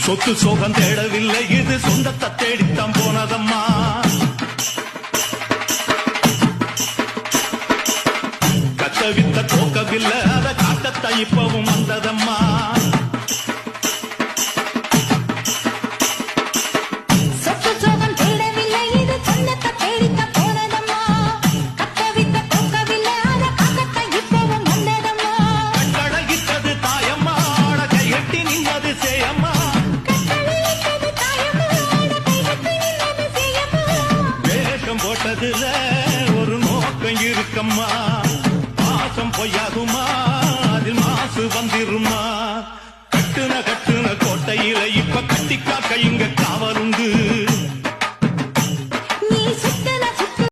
சொத்து சோகம் தேடவில்லை இது சொந்தத்தை தேடித்தான் போனதம்மா. கத்தவித்த கோக்கவில்லை அத காட்டத்தை இப்பவும் வந்ததம்மா. போட்டதுல ஒரு நோக்கம் இருக்கம்மா, பாசம் பொய்யாகுமா அதில் மாசு வந்திருமா.